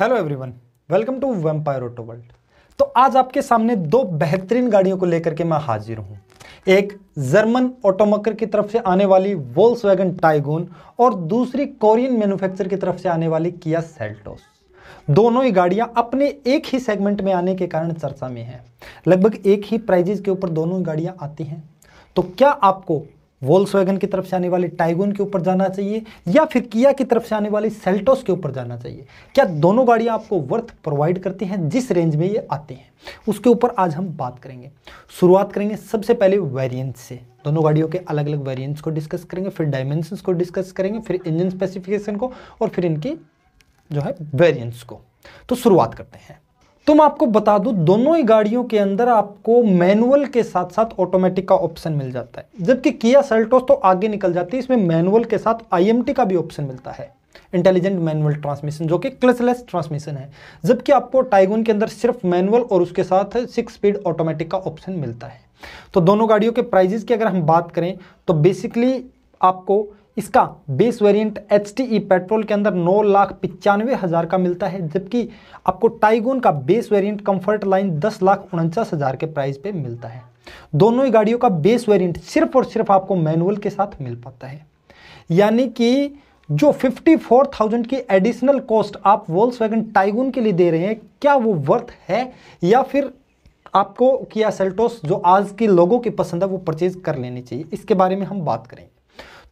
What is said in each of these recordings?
Hello everyone, welcome to vampire auto world. तो आज आपके सामने दो बेहतरीन गाड़ियों को लेकर के मैं हाजिर हूं। एक जर्मन ऑटोमेकर की तरफ से आने वाली वोल्क्सवैगन टाइगून और दूसरी कोरियन मैन्युफैक्चरर की तरफ से आने वाली किया सेल्टोस। दोनों ही गाड़ियां अपने एक ही सेगमेंट में आने के कारण चर्चा में हैं। लगभग एक ही प्राइजेस के ऊपर दोनों ही गाड़ियां आती हैं। तो क्या आपको वोल्क्सवैगन की तरफ से आने वाली टाइगून के ऊपर जाना चाहिए या फिर किया की तरफ से आने वाली सेल्टोस के ऊपर जाना चाहिए? क्या दोनों गाड़ियां आपको वर्थ प्रोवाइड करती हैं जिस रेंज में ये आती हैं? उसके ऊपर आज हम बात करेंगे। शुरुआत करेंगे सबसे पहले वेरिएंट से। दोनों गाड़ियों के अलग अलग वेरिएंट्स को डिस्कस करेंगे, फिर डायमेंशंस को डिस्कस करेंगे, फिर इंजन स्पेसिफिकेशन को और फिर इनकी जो है वेरिएंट्स को। तो शुरुआत करते हैं। तो मैं आपको बता दूं, दोनों ही गाड़ियों के अंदर आपको मैनुअल के साथ साथ ऑटोमेटिक का ऑप्शन मिल जाता है। जबकि किया सेल्टोस तो आगे निकल जाती है, इसमें मैनुअल के साथ आईएमटी का भी ऑप्शन मिलता है, इंटेलिजेंट मैनुअल ट्रांसमिशन, जो कि क्लचलेस ट्रांसमिशन है। जबकि आपको टाइगून के अंदर सिर्फ मैनुअल और उसके साथ 6 स्पीड ऑटोमेटिक का ऑप्शन मिलता है। तो दोनों गाड़ियों के प्राइजेस की अगर हम बात करें तो बेसिकली आपको इसका बेस वेरिएंट HTE पेट्रोल के अंदर 9,95,000 का मिलता है, जबकि आपको टाइगून का बेस वेरिएंट कंफर्ट लाइन 10,49,000 के प्राइस पे मिलता है। दोनों ही गाड़ियों का बेस वेरिएंट सिर्फ और सिर्फ आपको मैनुअल के साथ मिल पाता है। यानी कि जो 54,000 की एडिशनल कॉस्ट आप वोल्क्सवैगन टाइगून के लिए दे रहे हैं, क्या वो वर्थ है या फिर आपको किया सेल्टोस जो आज के लोगों की पसंद है वो परचेज कर लेनी चाहिए? इसके बारे में हम बात करेंगे।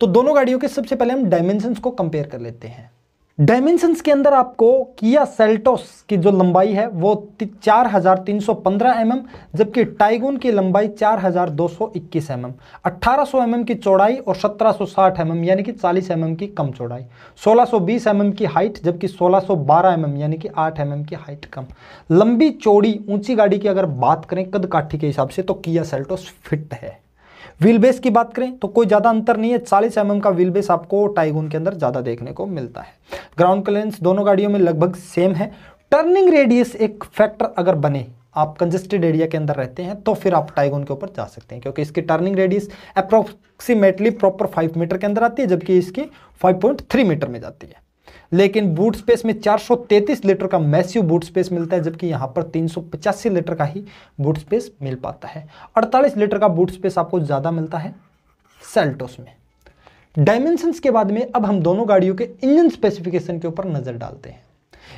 तो दोनों गाड़ियों के सबसे पहले हम डायमेंशंस को कंपेयर कर लेते हैं। डायमेंशंस के अंदर आपको किया सेल्टोस की जो लंबाई है वो 4,315 mm, जबकि टाइगून की लंबाई 4,221 mm, 1800 mm की चौड़ाई और 1,760 mm यानी कि 40 mm की कम चौड़ाई, 1,620 mm की हाइट जबकि 1,612 mm यानी कि 8 mm की हाइट कम। लंबी चौड़ी ऊंची गाड़ी की अगर बात करें कद काठी के हिसाब से तो किया सेल्टोस फिट है। व्हील बेस की बात करें तो कोई ज़्यादा अंतर नहीं है, 40 mm का व्हील बेस आपको टाइगून के अंदर ज़्यादा देखने को मिलता है। ग्राउंड क्लियरेंस दोनों गाड़ियों में लगभग सेम है। टर्निंग रेडियस एक फैक्टर अगर बने, आप कंजेस्टेड एरिया के अंदर रहते हैं तो फिर आप टाइगून के ऊपर जा सकते हैं, क्योंकि इसकी turning radius approximately proper 5 metre के अंदर आती है, जबकि इसकी 5.3 मीटर में जाती है। लेकिन बूट स्पेस में 433 लीटर का मैसिव बूट स्पेस मिलता है, जबकि यहाँ पर 385 लीटर का ही बूट स्पेस मिल पाता है। 48 लीटर का बूट स्पेस आपको ज़्यादा मिलता है सेल्टोस में। डायमेंशंस के बाद में अब हम दोनों गाड़ियों के इंजन स्पेसिफिकेशन के ऊपर नज़र डालते हैं।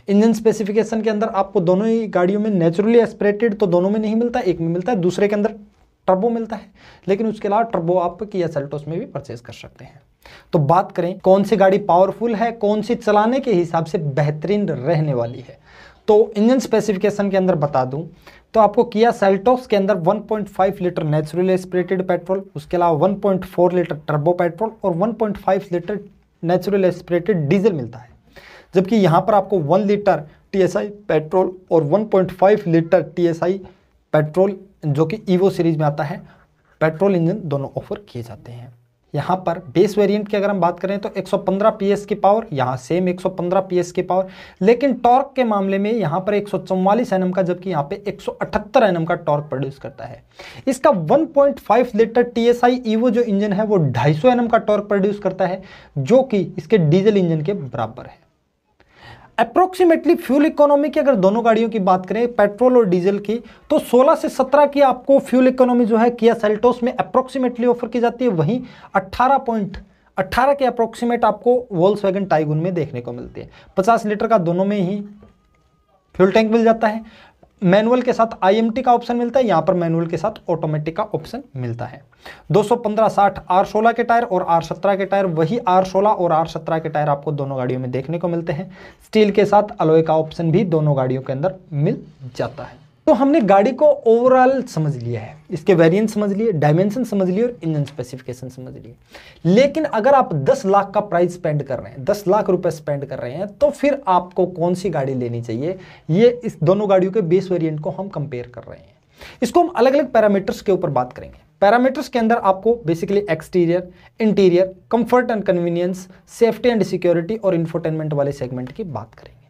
इंजन स्पेसिफिकेशन के अंदर आपको दोनों ही गाड़ियों में नेचुरली एस्पिरेटेड तो दोनों में नहीं मिलता, एक में मिलता है, दूसरे के अंदर टर्बो मिलता है। लेकिन उसके अलावा टर्बो आप किया सेल्टोस में भी परचेज कर सकते हैं। तो बात करें कौन सी गाड़ी पावरफुल है, कौन सी चलाने के हिसाब से बेहतरीन रहने वाली है, तो इंजन स्पेसिफिकेशन के अंदर बता दूं तो आपको किया सेल्टोस के अंदर 1.5 लीटर नेचुरली एस्पिरेटेड पेट्रोल, उसके अलावा 1.4 लीटर टर्बो पेट्रोल और 1.5 लीटर नेचुरल एस्पिरेटेड डीजल मिलता है। जबकि यहाँ पर आपको 1 लीटर TSI पेट्रोल और 1.5 लीटर TSI पेट्रोल जो कि ईवो सीरीज में आता है, पेट्रोल इंजन दोनों ऑफर किए जाते हैं। यहाँ पर बेस वेरिएंट की अगर हम बात करें तो 115 PS की पावर, यहाँ सेम 115 PS की पावर, लेकिन टॉर्क के मामले में यहाँ पर 144 Nm का, जबकि यहाँ पे 178 Nm का टॉर्क प्रोड्यूस करता है। इसका 1.5 लीटर TSI ईवो जो इंजन है वो 250 Nm का टॉर्क प्रोड्यूस करता है, जो कि इसके डीजल इंजन के बराबर है। अप्रोक्सीमेटली फ्यूल इकोनॉमी की अगर दोनों गाड़ियों की बात करें, पेट्रोल और डीजल की, तो 16 से 17 की आपको फ्यूल इकोनॉमी जो है किया सेल्टोस में अप्रोक्सीमेटली ऑफर की जाती है। वहीं 18 के अप्रोक्सीमेट आपको वोल्क्सवैगन टाइगून में देखने को मिलती है। 50 लीटर का दोनों में ही फ्यूल टैंक मिल जाता है। मैनुअल के साथ IMT का ऑप्शन मिलता है, यहाँ पर मैनुअल के साथ ऑटोमेटिक का ऑप्शन मिलता है। 215/60 R16 के टायर और R17 के टायर, वही R16 और R17 के टायर आपको दोनों गाड़ियों में देखने को मिलते हैं। स्टील के साथ अलॉय का ऑप्शन भी दोनों गाड़ियों के अंदर मिल जाता है। तो हमने गाड़ी को ओवरऑल समझ लिया है, इसके वेरिएंट समझ लिए, डायमेंशन समझ लिए और इंजन स्पेसिफिकेशन समझ लिए। लेकिन अगर आप 10 लाख का प्राइस स्पेंड कर रहे हैं, 10 लाख रुपए स्पेंड कर रहे हैं, तो फिर आपको कौन सी गाड़ी लेनी चाहिए? ये इस दोनों गाड़ियों के बेस वेरिएंट को हम कंपेयर कर रहे हैं। इसको हम अलग अलग पैरामीटर्स के ऊपर बात करेंगे। पैरामीटर्स के अंदर आपको basically exterior, interior, comfort and convenience, safety and security और इंफोटेनमेंट वाले सेगमेंट की बात करेंगे।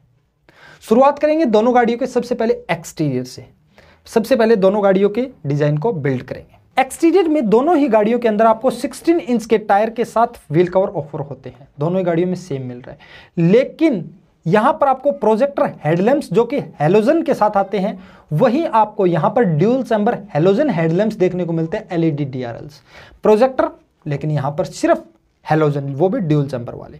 शुरुआत करेंगे दोनों गाड़ियों के सबसे पहले एक्सटीरियर से। सबसे पहले दोनों गाड़ियों के डिजाइन को बिल्ड करेंगे। एक्सटीरियर में दोनों ही गाड़ियों के अंदर आपको 16 इंच के टायर के साथ व्हील कवर ऑफर होते हैं। दोनों ही गाड़ियों में सेम मिल रहा है, लेकिन यहां पर आपको प्रोजेक्टर हेडलैम्प्स जो कि हैलोजन के साथ आते हैं, वही आपको यहां पर ड्यूल चैम्बर हैलोजन हेडलैम्प्स देखने को मिलते हैं, एलईडी डीआरएल्स प्रोजेक्टर, लेकिन यहां पर सिर्फ हैलोजन, वो भी ड्यूल चैम्बर वाले।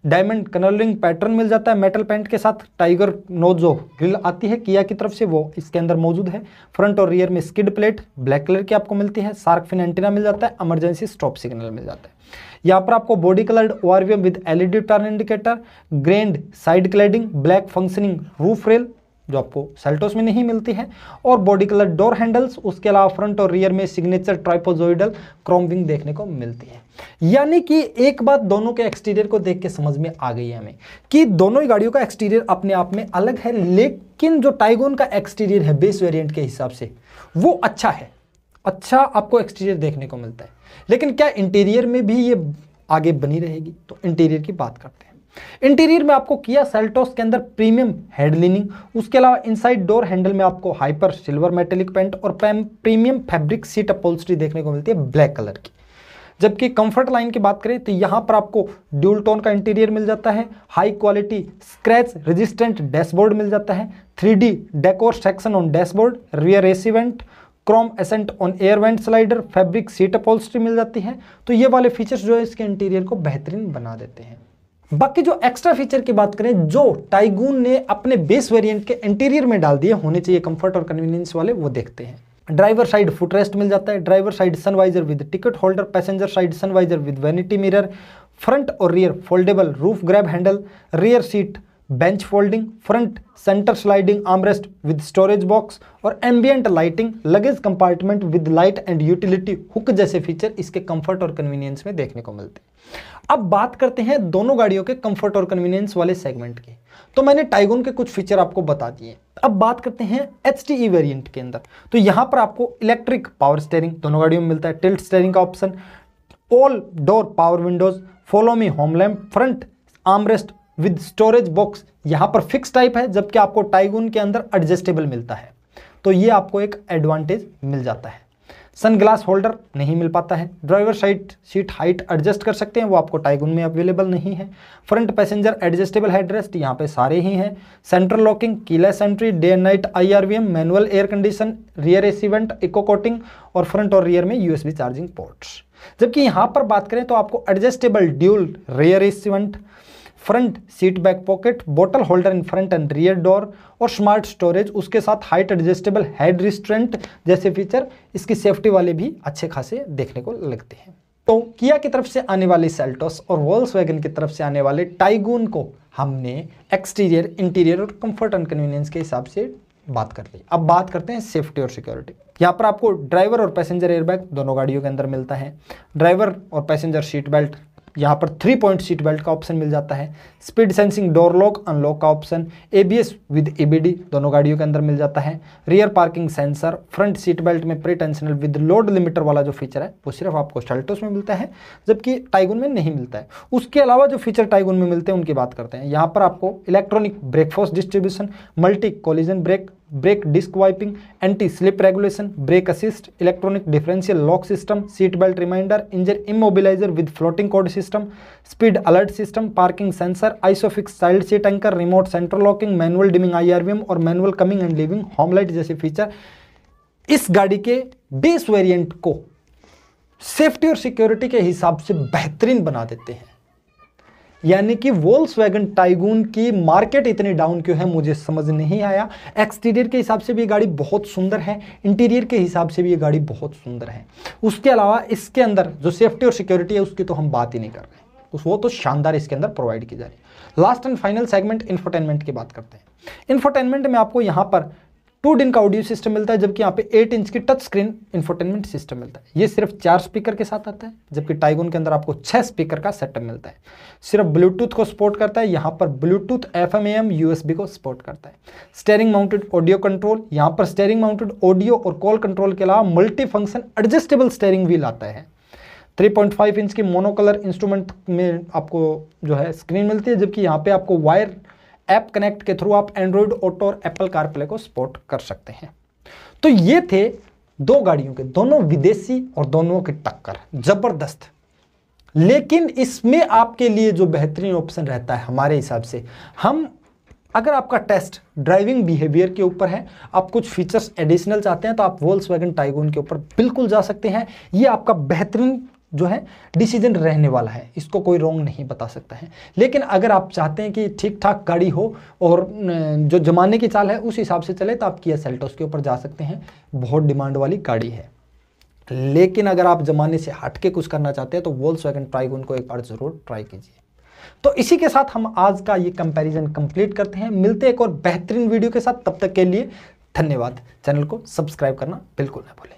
डायमंड कलरिंग पैटर्न मिल जाता है मेटल पेंट के साथ। टाइगर नोज जो ग्रिल आती है किया की तरफ से, वो इसके अंदर मौजूद है। फ्रंट और रियर में स्किड प्लेट ब्लैक कलर की आपको मिलती है। शार्क फिन एंटीना मिल जाता है। इमरजेंसी स्टॉप सिग्नल मिल जाता है। यहाँ पर आपको body coloured ORVM with LED turn indicator, grand side cladding, black functioning roof rail जो आपको सेल्टोस में नहीं मिलती है, और बॉडी कलर डोर हैंडल्स। उसके अलावा फ्रंट और रियर में सिग्नेचर ट्राइपोजोइडल क्रोम विंग देखने को मिलती है। यानी कि एक बात दोनों के एक्सटीरियर को देख के समझ में आ गई है हमें कि दोनों ही गाड़ियों का एक्सटीरियर अपने आप में अलग है, लेकिन जो टाइगोन का एक्सटीरियर है बेस वेरिएंट के हिसाब से वो अच्छा है, अच्छा आपको एक्सटीरियर देखने को मिलता है। लेकिन क्या इंटीरियर में भी ये आगे बनी रहेगी? तो इंटीरियर की बात करते हैं। इंटीरियर में आपको किया सेल्टोस के अंदर प्रीमियम हेड लीनिंग, उसके अलावा इनसाइड डोर हैंडल में आपको हाइपर सिल्वर मेटेलिक पेंट और प्रीमियम फैब्रिक सीट अपहोल्स्ट्री देखने को मिलती है ब्लैक कलर की। जबकि कंफर्ट लाइन की बात करें तो यहां पर आपको ड्यूल टोन का इंटीरियर मिल जाता है, high quality scratch resistant dashboard मिल जाता है, 3D decor section on dashboard, rear AC vent, chrome accent on air vent slider, fabric seat upholstery मिल जाती है। तो ये वाले फीचर्स जो है इसके इंटीरियर को बेहतरीन बना देते हैं। बाकी जो एक्स्ट्रा फीचर की बात करें जो टाइगून ने अपने बेस वेरिएंट के इंटीरियर में डाल दिए होने चाहिए कंफर्ट और कन्वीनियंस वाले, वो देखते हैं। ड्राइवर साइड फुटरेस्ट मिल जाता है, driver side sun visor with ticket holder, passenger side sun visor with vanity mirror, front और rear foldable roof grab handle, rear seat bench folding, front centre sliding armrest with storage box और ambient lighting, luggage compartment with light and utility hook जैसे feature इसके comfort और convenience में देखने को मिलते हैं। अब बात करते हैं दोनों गाड़ियों के कंफर्ट और कन्वीनियंस वाले सेगमेंट के। तो मैंने टाइगोन के कुछ फीचर आपको बता दिए। अब बात करते हैं HTE वेरिएंट के अंदर। तो यहां पर आपको इलेक्ट्रिक पावर स्टीयरिंग दोनों गाड़ियों में मिलता है, टिल्ट स्टीयरिंग का option, all door power Windows, follow me home lamp, front armrest with storage box यहां पर फिक्स टाइप है, जबकि आपको टाइगून के अंदर एडजस्टेबल मिलता है। तो ये आपको एक एडवांटेज मिल जाता है। सन ग्लास होल्डर नहीं मिल पाता है। Driver side seat height adjust कर सकते हैं, वो आपको टाइगून में अवेलेबल नहीं है। फ्रंट पैसेंजर एडजस्टेबल हेडरेस्ट यहाँ पे सारे ही हैं। Central locking, keyless entry, day and night IRVM, manual air condition, rear AC vent, eco coating और फ्रंट और रियर में USB चार्जिंग पोर्ट्स। जबकि यहाँ पर बात करें तो आपको adjustable dual rear AC vent, front seat back pocket, बोतल holder in front and rear door और स्मार्ट स्टोरेज, उसके साथ हाइट एडजस्टेबल हेड रिस्ट्रेंट जैसे फीचर इसकी सेफ्टी वाले भी अच्छे खासे देखने को लगते हैं। तो किया की तरफ से आने वाली सेल्टोस और वोल्क्सवैगन की तरफ से आने वाले टाइगून को हमने एक्सटीरियर, इंटीरियर और कंफर्ट एंड कन्वीनियंस के हिसाब से बात कर ली। अब बात करते हैं सेफ्टी और सिक्योरिटी। यहाँ पर आपको ड्राइवर और पैसेंजर एयरबैग दोनों गाड़ियों के अंदर मिलता है। ड्राइवर और पैसेंजर सीट बेल्ट, यहाँ पर 3 पॉइंट सीट बेल्ट का ऑप्शन मिल जाता है। Speed sensing door lock unlock का ऑप्शन, ABS विद EBD दोनों गाड़ियों के अंदर मिल जाता है। Rear parking sensor, front seat belt में pre tensional with load limiter वाला जो फीचर है वो सिर्फ आपको सेल्टोस में मिलता है, जबकि टाइगून में नहीं मिलता है। उसके अलावा जो फीचर टाइगून में मिलते हैं उनकी बात करते हैं। यहाँ पर आपको electronic brake force distribution, multi collision brake, brake disc wiping, anti slip regulation, brake assist, electronic differential lock system, seat belt reminder, engine immobiliser with floating code system, speed alert system, parking sensor, isofix child seat anchor, remote central locking, manual dimming IRVM और manual coming and leaving home light जैसे feature इस गाड़ी के base variant को safety और security के हिसाब से बेहतरीन बना देते हैं। यानी कि वोल्क्सवैगन टाइगून की मार्केट इतनी डाउन क्यों है मुझे समझ नहीं आया। एक्सटीरियर के हिसाब से भी ये गाड़ी बहुत सुंदर है, इंटीरियर के हिसाब से भी ये गाड़ी बहुत सुंदर है। उसके अलावा इसके अंदर जो सेफ्टी और सिक्योरिटी है उसकी तो हम बात ही नहीं कर रहे, वो तो शानदार इसके अंदर प्रोवाइड की जा रही है। Last and final segment infotainment की बात करते हैं। इंफोटेनमेंट में आपको यहाँ पर 2 DIN का ऑडियो सिस्टम मिलता है, जबकि यहाँ पे 8 इंच की टच स्क्रीन इंफोटेनमेंट सिस्टम मिलता है। ये सिर्फ 4 स्पीकर के साथ आता है, जबकि टाइगून के अंदर आपको 6 स्पीकर का सेटअप मिलता है। सिर्फ ब्लूटूथ को सपोर्ट करता है, यहाँ पर ब्लूटूथ FM AM USB को सपोर्ट करता है। स्टेयरिंग माउंटेड ऑडियो कंट्रोल, यहाँ पर स्टेयरिंग माउंटेड ऑडियो और कॉल कंट्रोल के अलावा multi function adjustable steering wheel आता है। 3.5 इंच की मोनोकलर इंस्ट्रूमेंट में आपको जो है स्क्रीन मिलती है, जबकि यहाँ पे आपको वायर ऐप कनेक्ट के थ्रू आप एंड्रॉइड ऑटो और एप्पल कारप्ले को सपोर्ट कर सकते हैं। तो ये थे 2 गाड़ियों के, दोनों विदेशी और दोनों की टक्कर जबरदस्त। लेकिन इसमें आपके लिए जो बेहतरीन ऑप्शन रहता है हमारे हिसाब से, हम अगर आपका टेस्ट ड्राइविंग बिहेवियर के ऊपर है, आप कुछ फीचर्स एडिशनल चाहते हैं, तो आप वोल्क्सवैगन टाइगून के ऊपर बिल्कुल जा सकते हैं। ये आपका बेहतरीन जो है डिसीजन रहने वाला है, इसको कोई रॉन्ग नहीं बता सकता है। लेकिन अगर आप चाहते हैं कि ठीक ठाक गाड़ी हो और जो जमाने की चाल है उस हिसाब से चले, तो आप किया सेल्टोस के ऊपर जा सकते हैं, बहुत डिमांड वाली गाड़ी है। लेकिन अगर आप जमाने से हट के कुछ करना चाहते हैं तो वोल्क्सवैगन टाइगून को एक बार जरूर ट्राई कीजिए। तो इसी के साथ हम आज का ये कंपैरिजन कंप्लीट करते हैं। मिलते हैं एक और बेहतरीन वीडियो के साथ, तब तक के लिए धन्यवाद। चैनल को सब्सक्राइब करना बिल्कुल ना भूलें।